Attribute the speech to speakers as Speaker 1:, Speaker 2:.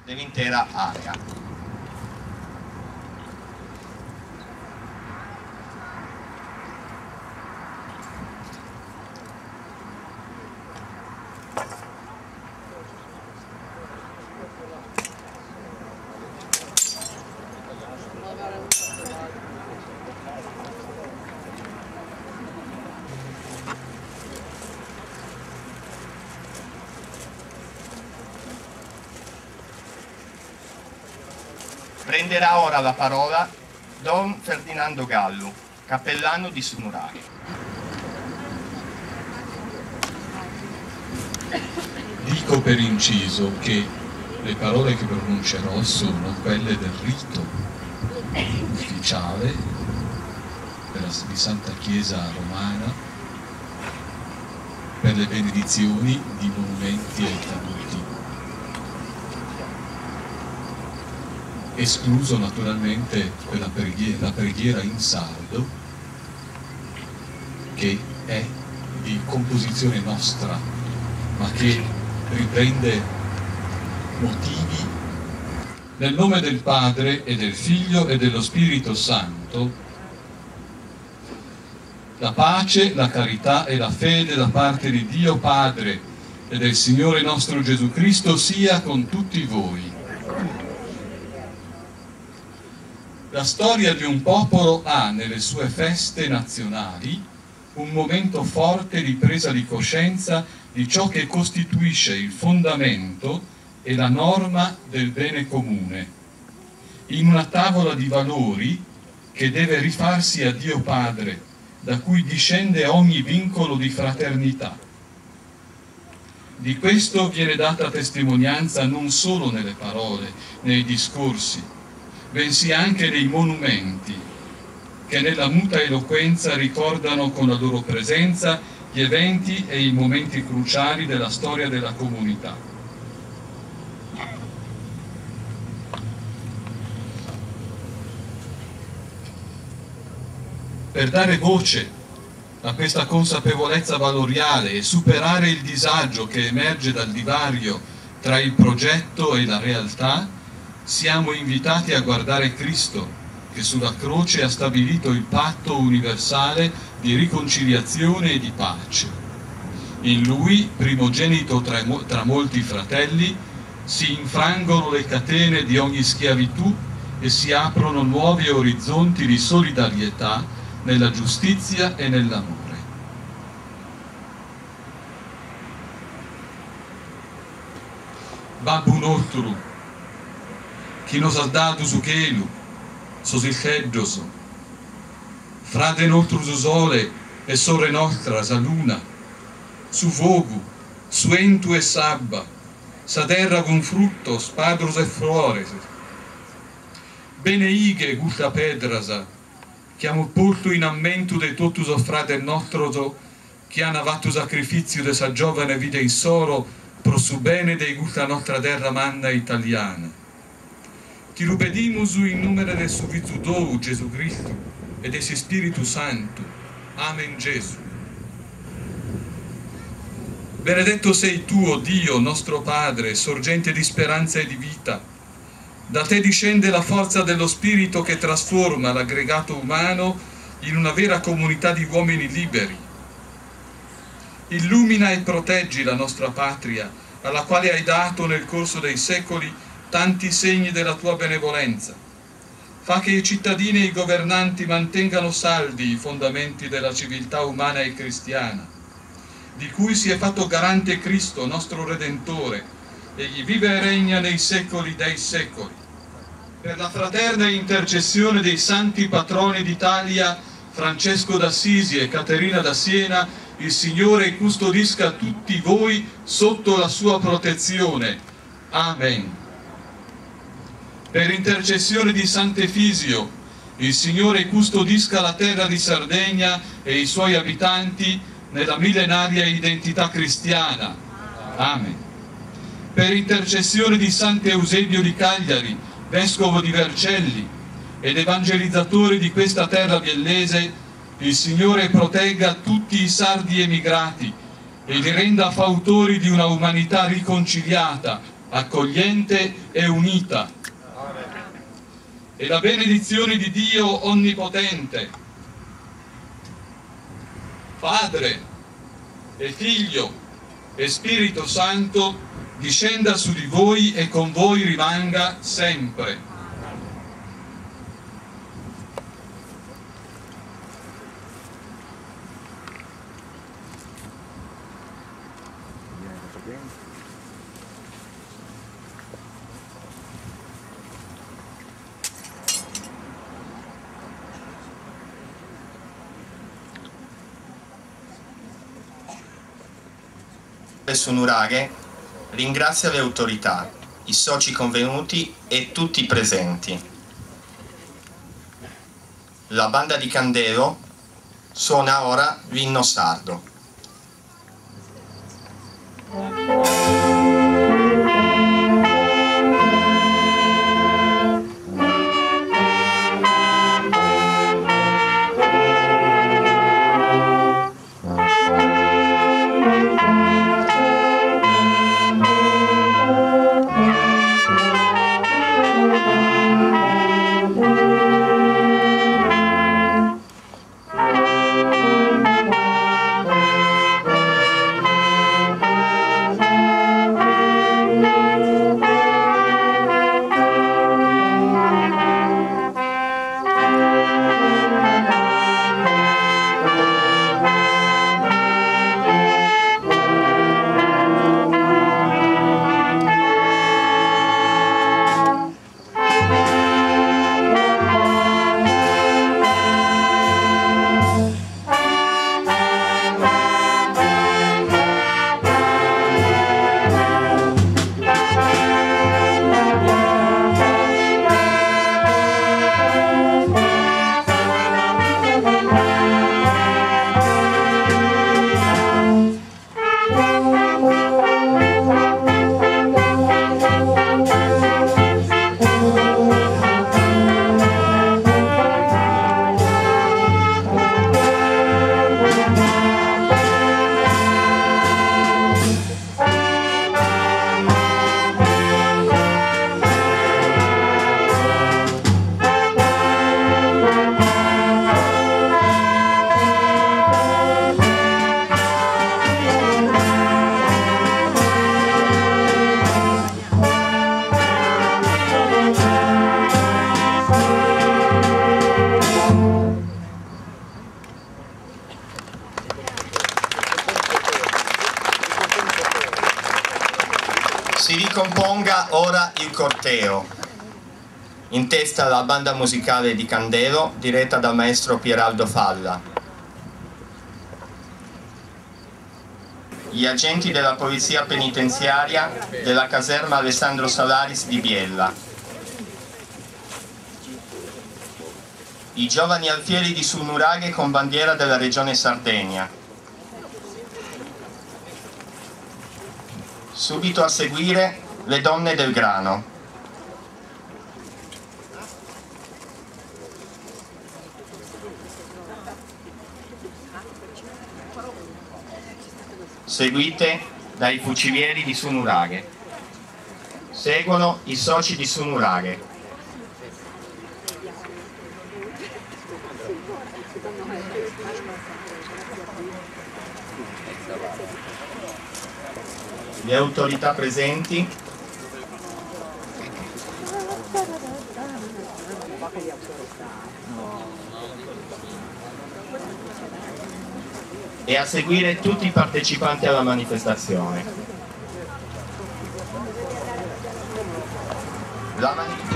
Speaker 1: dell'intera area. Prenderà ora la parola Don Ferdinando Gallo, cappellano di Sumurari.
Speaker 2: Dico per inciso che le parole che pronuncerò sono quelle del rito ufficiale di Santa Chiesa Romana per le benedizioni di monumenti ai caduti, escluso naturalmente la preghiera in sardo, che è di composizione nostra, ma che riprende motivi. Nel nome del Padre e del Figlio e dello Spirito Santo, la pace, la carità e la fede da parte di Dio Padre e del Signore nostro Gesù Cristo sia con tutti voi. La storia di un popolo ha nelle sue feste nazionali un momento forte di presa di coscienza di ciò che costituisce il fondamento e la norma del bene comune, in una tavola di valori che deve rifarsi a Dio Padre, da cui discende ogni vincolo di fraternità. Di questo viene data testimonianza non solo nelle parole, nei discorsi, bensì anche nei monumenti, che nella muta eloquenza ricordano con la loro presenza gli eventi e i momenti cruciali della storia della comunità. Per dare voce a questa consapevolezza valoriale e superare il disagio che emerge dal divario tra il progetto e la realtà, siamo invitati a guardare Cristo, che sulla croce ha stabilito il patto universale di riconciliazione e di pace. In Lui, primogenito tra molti fratelli, si infrangono le catene di ogni schiavitù e si aprono nuovi orizzonti di solidarietà nella giustizia e nell'amore. Babbu nostru, que nos has dado o queijo, sos hijos, frade nostro o sole e sobre nostras a luna, su vogo, suento e sabba, sa terra con frutos, padros e flores. Beneighe gusta pedrasa, che amo porto in ammento de totus os frades nostros che hanno fatto sacrificio de sa giovane vita in soro pro su bene de gusta nostra terra manna italiana. Ti lo pedimos in nome del suo Figlio Gesù Cristo e del Spirito Santo. Amen Gesù. Benedetto sei tu, o Dio, nostro Padre, sorgente di speranza e di vita. Da te discende la forza dello Spirito che trasforma l'aggregato umano in una vera comunità di uomini liberi. Illumina e proteggi la nostra patria, alla quale hai dato nel corso dei secoli tanti segni della tua benevolenza. Fa che i cittadini e i governanti mantengano saldi i fondamenti della civiltà umana e cristiana, di cui si è fatto garante Cristo, nostro Redentore, egli vive e regna nei secoli dei secoli. Per la fraterna intercessione dei santi patroni d'Italia, Francesco d'Assisi e Caterina da Siena, il Signore custodisca tutti voi sotto la sua protezione. Amen. Per intercessione di Sant'Efisio, il Signore custodisca la terra di Sardegna e i suoi abitanti nella millenaria identità cristiana. Amen. Per intercessione di Sant'Eusebio di Cagliari, vescovo di Vercelli ed evangelizzatore di questa terra biellese, il Signore protegga tutti i sardi emigrati e li renda fautori di una umanità riconciliata, accogliente e unita. E la benedizione di Dio Onnipotente, Padre e Figlio e Spirito Santo, discenda su di voi e con voi rimanga sempre.
Speaker 1: Su Nuraghe ringrazia le autorità, i soci convenuti e tutti i presenti. La banda di Candelo suona ora l'inno sardo. Si ricomponga ora il corteo, in testa la banda musicale di Candelo diretta dal maestro Pieraldo Falla. Gli agenti della polizia penitenziaria della caserma Alessandro Salaris di Biella. I giovani alfieri di Sulnuraghe con bandiera della regione Sardegna. Subito a seguire le donne del grano. Seguite dai fucilieri di Sulnuraghe. Seguono i soci di Sulnuraghe. Le autorità presenti. E a seguire tutti i partecipanti alla manifestazione. La manifestazione